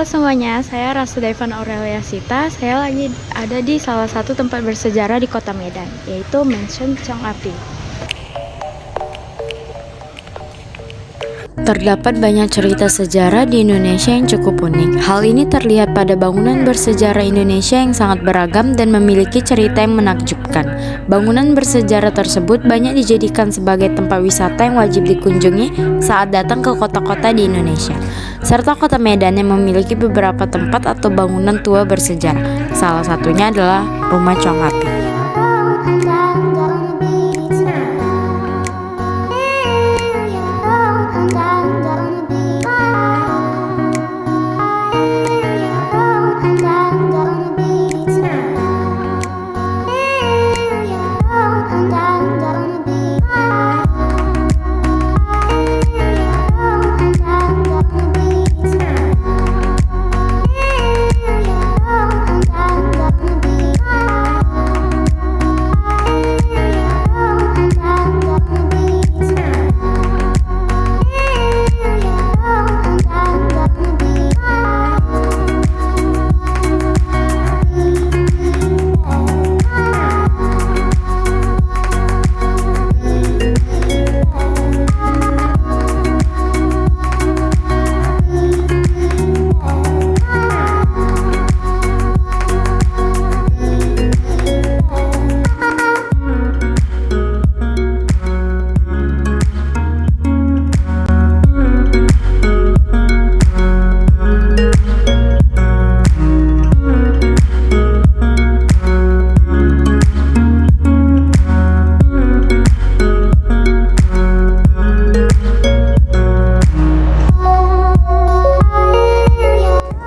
Halo semuanya, saya Rasudaivan Aurelia Sita. Saya lagi ada di salah satu tempat bersejarah di Kota Medan, yaitu Mansion Chong Api. Terdapat banyak cerita sejarah di Indonesia yang cukup unik. Hal ini terlihat pada bangunan bersejarah Indonesia yang sangat beragam dan memiliki cerita yang menakjubkan. Bangunan bersejarah tersebut banyak dijadikan sebagai tempat wisata yang wajib dikunjungi saat datang ke kota-kota di Indonesia, serta Kota Medan yang memiliki beberapa tempat atau bangunan tua bersejarah. Salah satunya adalah Rumah Chong Api.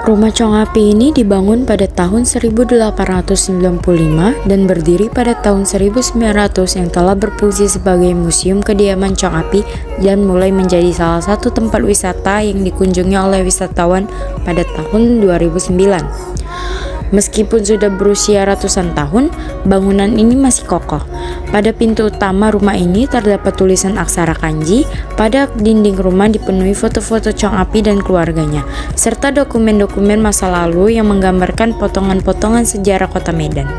Rumah Chong Api ini dibangun pada tahun 1895 dan berdiri pada tahun 1900 yang telah berfungsi sebagai museum kediaman Chong Api dan mulai menjadi salah satu tempat wisata yang dikunjungi oleh wisatawan pada tahun 2009. Meskipun sudah berusia ratusan tahun, bangunan ini masih kokoh. Pada pintu utama rumah ini terdapat tulisan aksara kanji. Pada dinding rumah dipenuhi foto-foto Chong Api dan keluarganya, serta dokumen-dokumen masa lalu yang menggambarkan potongan-potongan sejarah Kota Medan.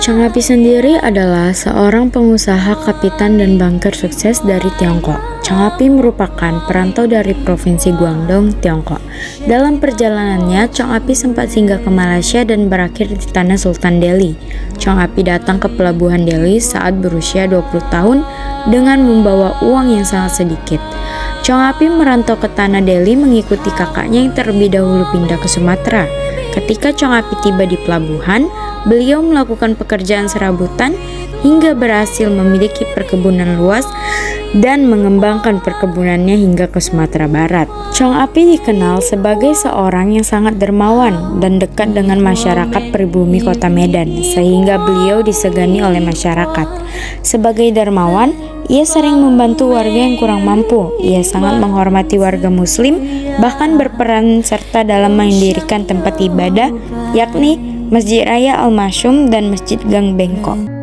Chong Api sendiri adalah seorang pengusaha kapitan dan banker sukses dari Tiongkok. Chong Api merupakan perantau dari Provinsi Guangdong, Tiongkok. Dalam perjalanannya, Chong Api sempat singgah ke Malaysia dan berakhir di tanah Sultan Delhi. Chong Api datang ke pelabuhan Delhi saat berusia 20 tahun dengan membawa uang yang sangat sedikit. Chong Api merantau ke tanah Delhi mengikuti kakaknya yang terlebih dahulu pindah ke Sumatera. Ketika Chong Api tiba di pelabuhan, beliau melakukan pekerjaan serabutan hingga berhasil memiliki perkebunan luas dan mengembangkan perkebunannya hingga ke Sumatera Barat. Chong Api dikenal sebagai seorang yang sangat dermawan dan dekat dengan masyarakat pribumi kota Medan, sehingga beliau disegani oleh masyarakat. Sebagai dermawan, ia sering membantu warga yang kurang mampu. Ia sangat menghormati warga muslim, bahkan berperan serta dalam mendirikan tempat ibadah, yakni Masjid Raya Al-Masyum dan Masjid Gang Bengkok.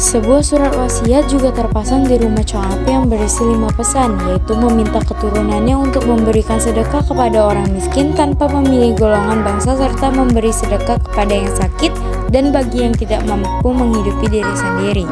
Sebuah surat wasiat juga terpasang di rumah Chong Api yang berisi 5 pesan, yaitu meminta keturunannya untuk memberikan sedekah kepada orang miskin tanpa memilih golongan bangsa, serta memberi sedekah kepada yang sakit dan bagi yang tidak mampu menghidupi diri sendiri.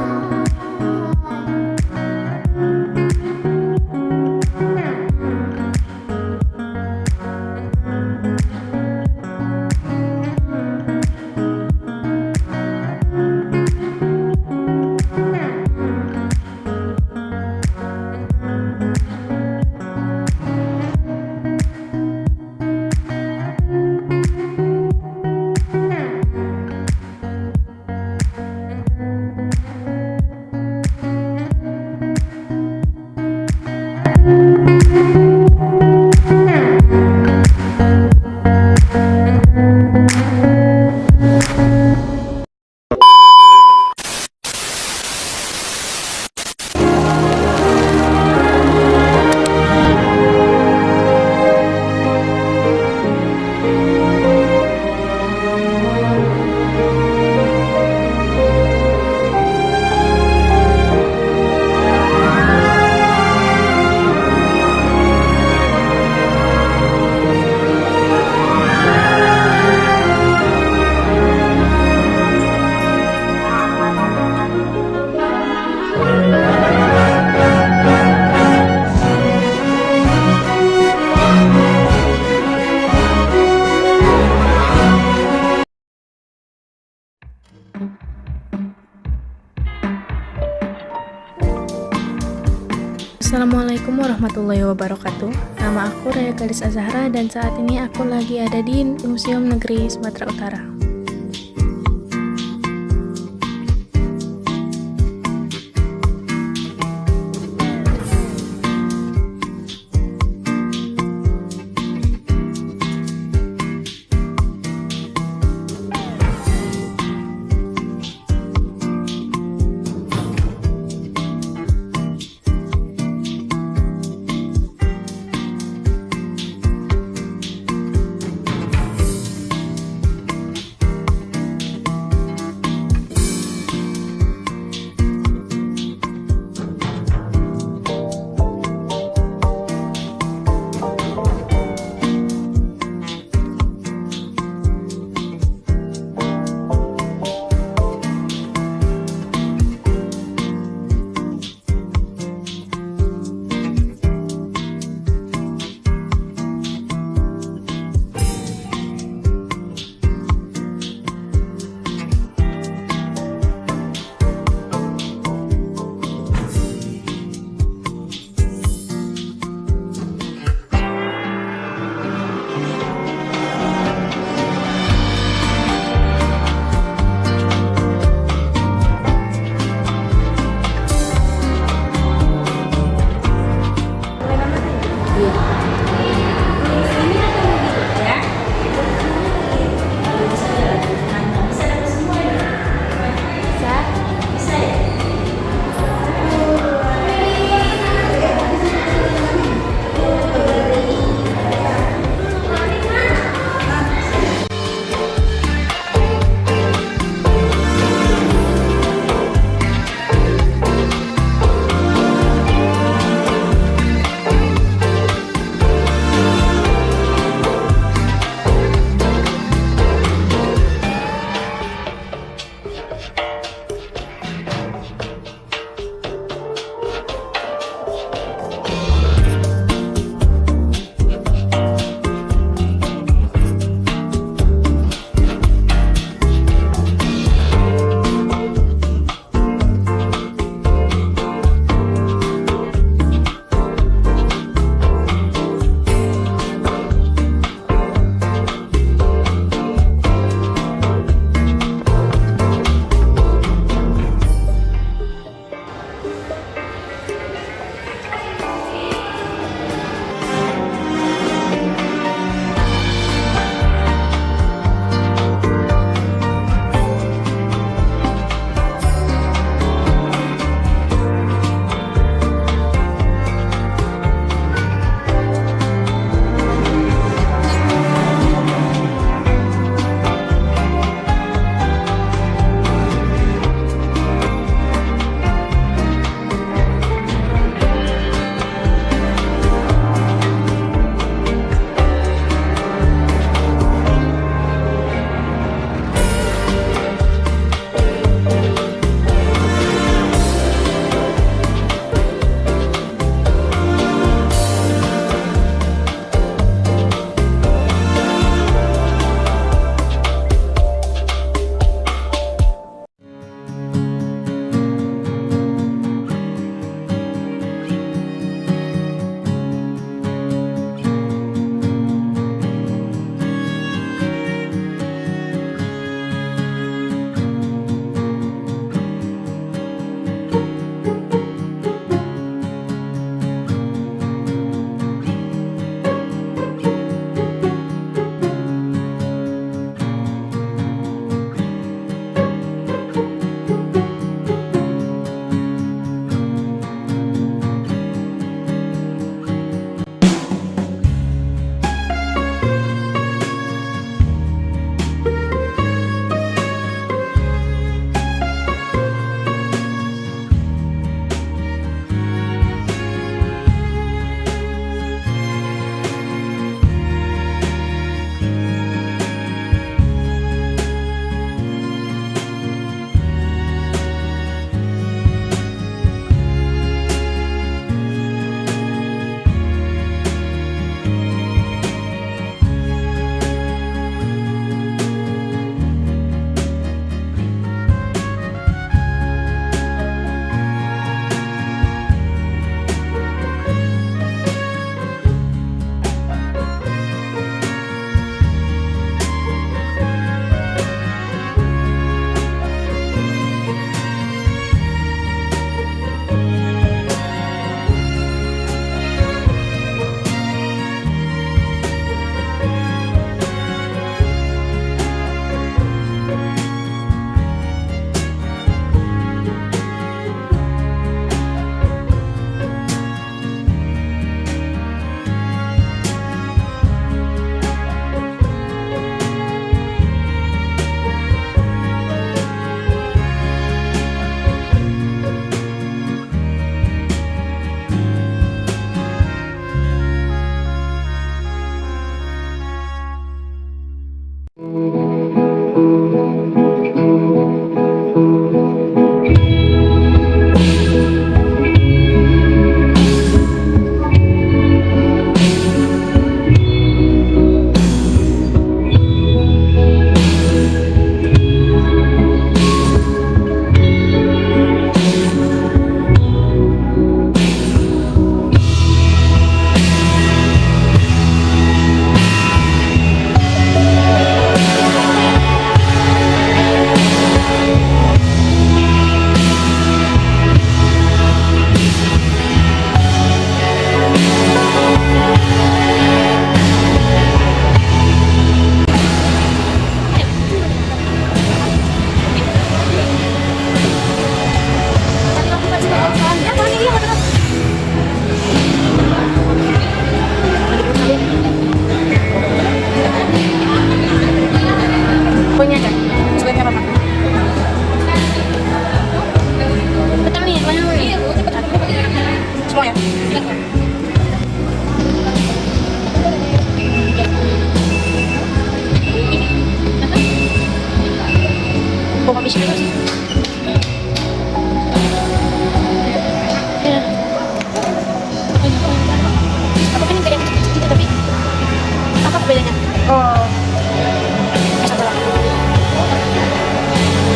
Assalamualaikum warahmatullahi wabarakatuh. Nama aku Raya Galis Azahra dan saat ini aku lagi ada di Museum Negeri Sumatera Utara. Pokoknya aja. Sebaiknya apa? Betul nih, mana nih? Semua ya? Bawa habis ini sih. Ya. Apa kan yang kayak gitu tapi apa bedanya? Oh. Satu lagi.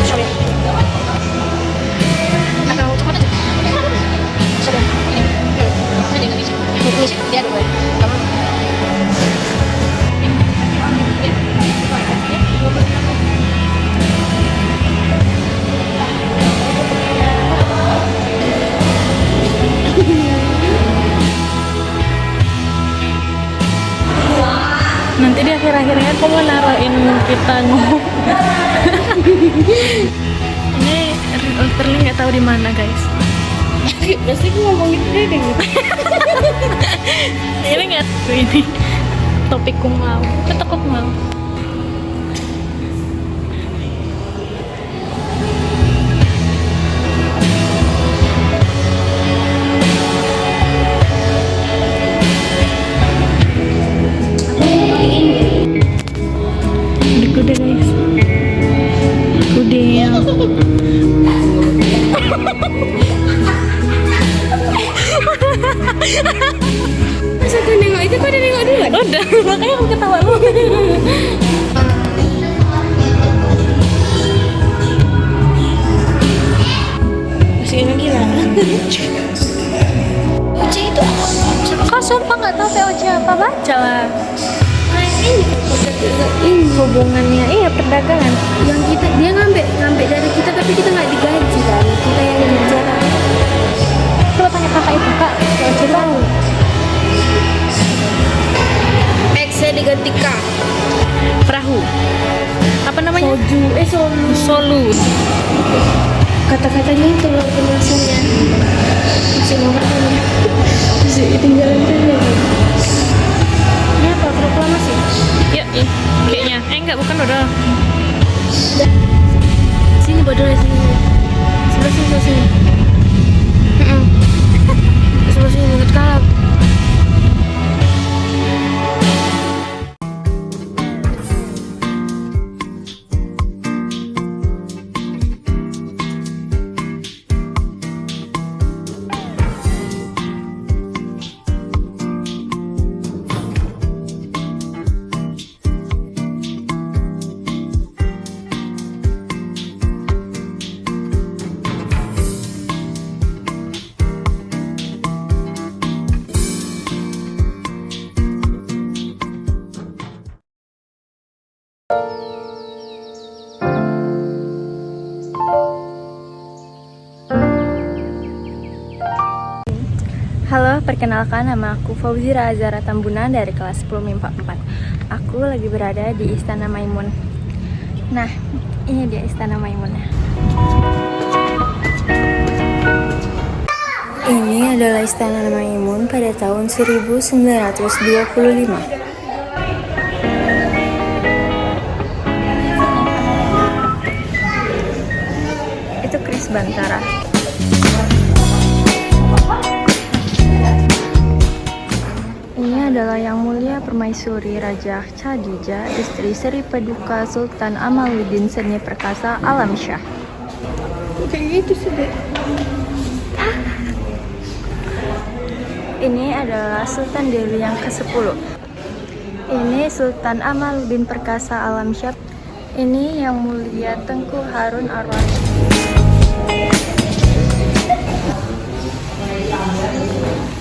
Sorry. Atau coklat aja. Sorry. Ini sih dia dua. Kamu. Nanti di akhir-akhirnya aku mau naruhin kita ngomong. Ini literally nggak tahu di mana guys. Pasti gue ngomongin dia deh. Ini nggak tahu ini topikku mau. Ketekuk mau. Udah guys. Udah. Masa aku nengok itu kok udah nengok duluan? Udah, makanya aku ketawa lu. Masih ini gila. Uci itu apa? Kau sumpah nggak tahu POC apa, baca lah. Ini Hubungannya, iya perdagangan. yang kita dia ngambil dari kita tapi kita nggak digaji kan, kita yang kerja kan. Coba tanya kakak itu kak, POC tahu. X-nya diganti K. Perahu. Apa namanya? Solu. Solu. Kata-katanya itu loh penjelasannya. Masih nomornya. Masih tinggalan tuh. Ini apa? Proklamasi? Ya, kayaknya. Enggak, bukan udah. Sini bodoh ya sini. Sebelah sini, sebelah sini. Sebelah sini banget kalap. Halo, perkenalkan nama aku Fauzira Azara Tambunan dari kelas 10 MIPA 4. Aku lagi berada di Istana Maimun. Nah, ini dia Istana Maimun. Ini adalah Istana Maimun pada tahun 1925. Itu Kris Bantara. Ini adalah Yang Mulia Permaisuri Raja Khadijah, istri Seri Paduka Sultan Amaluddin Seni Perkasa Alamsyah. Kayak gitu sih deh. Ini adalah Sultan Delhi yang ke-10. Ini Sultan Amaluddin Perkasa Alamsyah. Ini Yang Mulia Tengku Harun Ar-Rasyid.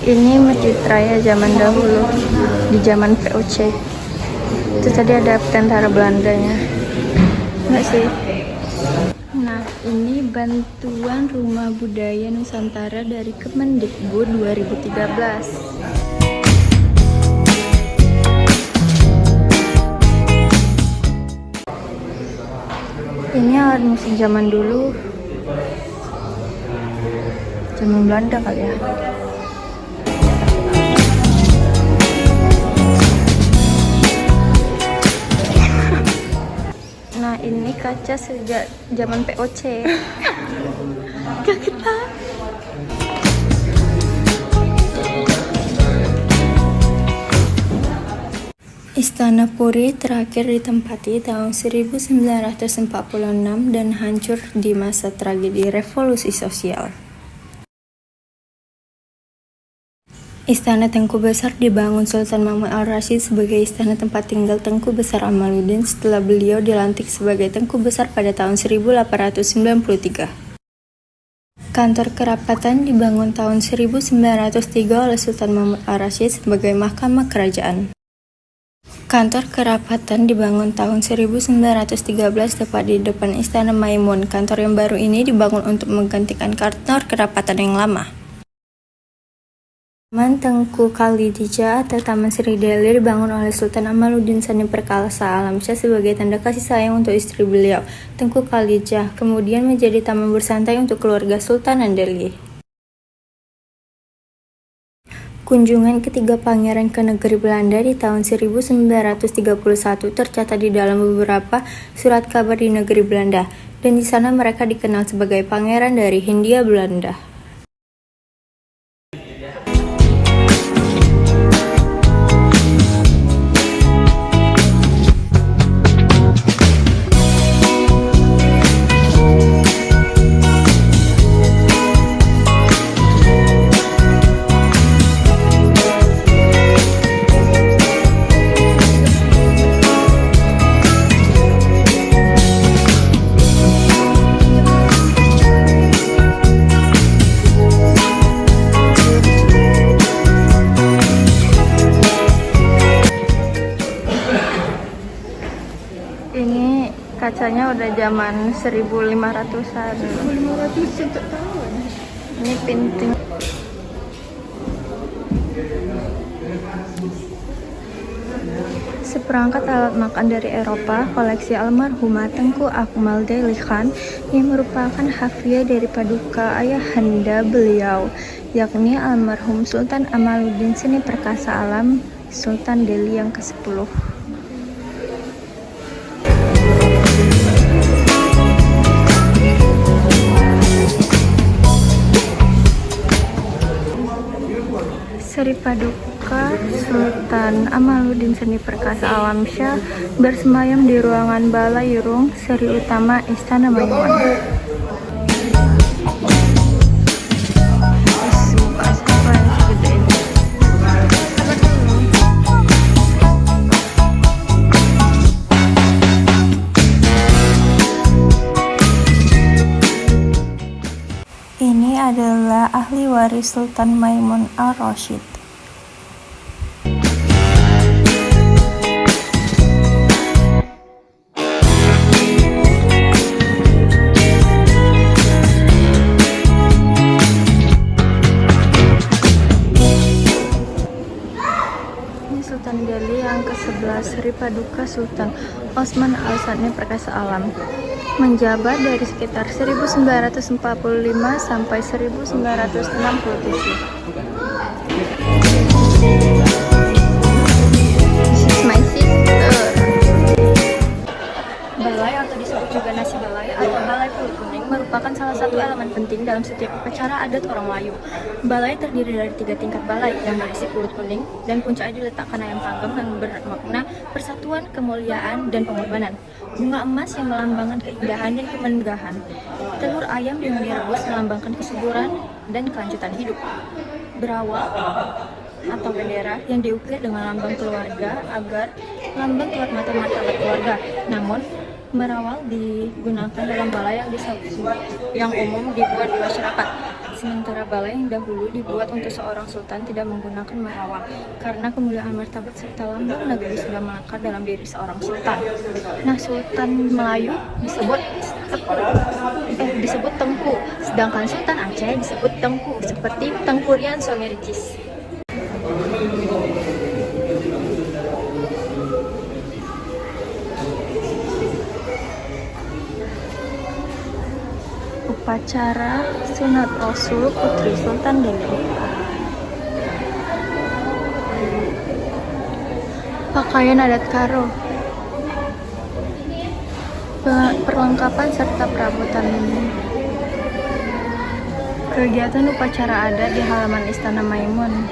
Ini Masjid Raya zaman dahulu, di zaman VOC. Itu tadi ada tentara Belandanya. Enggak sih. Nah, ini bantuan Rumah Budaya Nusantara dari Kemendikbud 2013. Ini alat musik zaman dulu, zaman Belanda kali ya. Nah, ini kaca sejak zaman POC. Kaget banget. Istana Puri terakhir ditempati tahun 1946 dan hancur di masa tragedi revolusi sosial. Istana Tengku Besar dibangun Sultan Mahmud Al-Rashid sebagai istana tempat tinggal Tengku Besar Amaluddin setelah beliau dilantik sebagai Tengku Besar pada tahun 1893. Kantor Kerapatan dibangun tahun 1903 oleh Sultan Mahmud Al-Rashid sebagai mahkamah kerajaan. Kantor Kerapatan dibangun tahun 1913 tepat di depan Istana Maimun. Kantor yang baru ini dibangun untuk menggantikan kantor Kerapatan yang lama. Taman Tengku Khalidijah atau Taman Sri Deli dibangun oleh Sultan Amaluddin Sani Perkasa Alamsyah sebagai tanda kasih sayang untuk istri beliau, Tengku Khalidijah, kemudian menjadi taman bersantai untuk keluarga Sultanan Delhi. Kunjungan ketiga pangeran ke negeri Belanda di tahun 1931 tercatat di dalam beberapa surat kabar di negeri Belanda, dan di sana mereka dikenal sebagai pangeran dari Hindia Belanda. Ini kacanya udah zaman 1500-an. 1500 untuk tahun. Ini pintu. Seperangkat alat makan dari Eropa, koleksi almarhumah Tengku Akmal Deli Khan yang merupakan hafiyah dari paduka ayahanda beliau, yakni almarhum Sultan Amaluddin Seni Perkasa Alam, Sultan Delhi yang ke-10. Seri Paduka Sultan Amaluddin Seni Perkasa Alamsyah bersemayam di ruangan Balairung Seri Utama Istana Maimun. Ini adalah ahli waris Sultan Maimun Al-Rashid. Ini Sultan Delhi yang ke-11, Seri Paduka Sultan Osman Al-Sani Perkasa Alam. Menjabat dari sekitar 1945 sampai 1967. This is my sister. Balai atau disebut juga nasi balai atau balai pulut kuning merupakan salah satu elemen penting dalam setiap upacara adat orang Melayu. Balai terdiri dari 3 tingkat balai yang berisi pulut kuning dan puncaknya diletakkan ayam panggang yang bermakna persatuan, kemuliaan, dan pengorbanan. Bunga emas yang melambangkan keindahan dan kemegahan. Telur ayam yang direbus melambangkan kesuburan dan kelanjutan hidup. Berawal atau bendera yang diukir dengan lambang keluarga agar lambang kuat mata-mata keluarga. Namun merawal digunakan dalam balai yang umum dibuat di masyarakat. Sementara balai yang dahulu dibuat untuk seorang sultan tidak menggunakan merawal karena kemuliaan martabat serta lambang negeri sudah melekat dalam diri seorang sultan. Nah, Sultan Melayu disebut Tengku, sedangkan Sultan Aceh disebut Tengku, seperti Tengku Rian suami Ricis. Upacara Sunat Rasul Putri Sultan Delhi. Pakaian adat Karo. Kelengkapan serta perabotan. Kegiatan upacara adat di halaman Istana Maimun.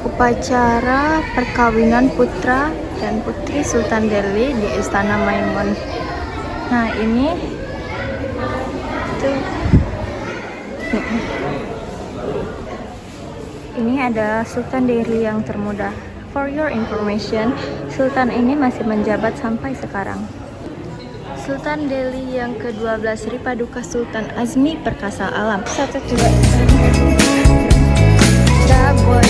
Upacara perkawinan putra dan putri Sultan Delhi di Istana Maimun. Nah, ini tuh. Ini ada Sultan Delhi yang termuda. For your information, Sultan ini masih menjabat sampai sekarang. Sultan Delhi yang ke-12 Sri Paduka Sultan Azmi Perkasa Alam. Satu juga. Dah boy.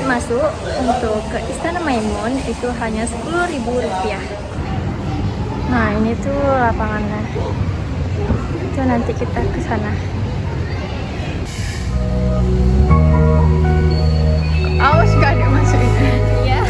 Masuk untuk ke Istana Maimun itu hanya Rp10.000. Nah, ini tuh lapangannya. Itu nanti kita ke sana. Awas gak dimasukin. Iya.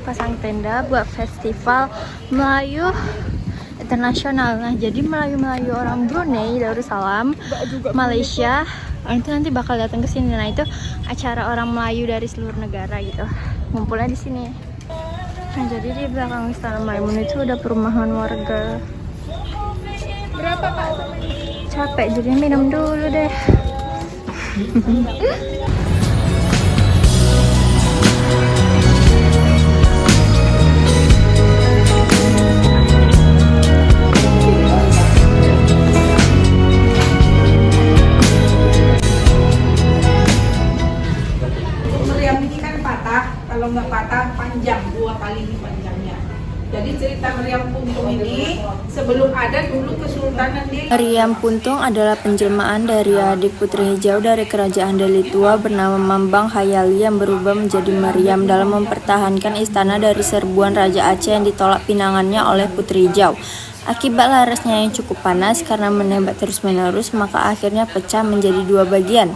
Pasang tenda buat festival Melayu internasional. Nah, jadi Melayu-Melayu orang Brunei, Darussalam, Malaysia, itu nanti bakal datang ke sini. Nah, itu acara orang Melayu dari seluruh negara gitu. Ngumpulnya di sini. Nah, jadi di belakang Istana Maimun itu udah perumahan warga. Berapa Pak? Capek, jadi minum dulu deh. Kalau nggak patah panjang, 2 kali panjangnya. Jadi cerita meriam puntung ini sebelum ada dulu Kesultanan Delhi. Meriam Puntung adalah penjelmaan dari adik putri hijau dari kerajaan Delhi tua bernama Mambang Hayali yang berubah menjadi Meriam dalam mempertahankan istana dari serbuan Raja Aceh yang ditolak pinangannya oleh putri hijau. Akibat larasnya yang cukup panas karena menembak terus-menerus, maka akhirnya pecah menjadi 2 bagian.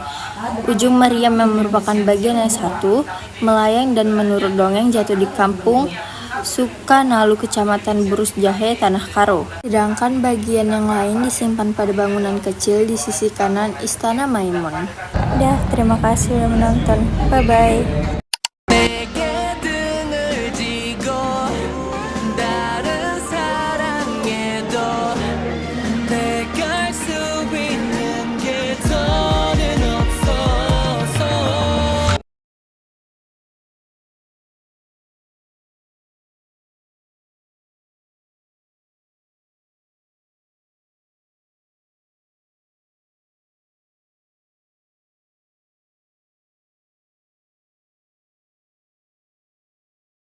Ujung meriam yang merupakan bagian yang satu melayang dan menurut dongeng jatuh di kampung Sukanalu, Kecamatan Burus Jahe, Tanah Karo. Sedangkan bagian yang lain disimpan pada bangunan kecil di sisi kanan Istana Maimun. Terima kasih sudah menonton. Bye-bye.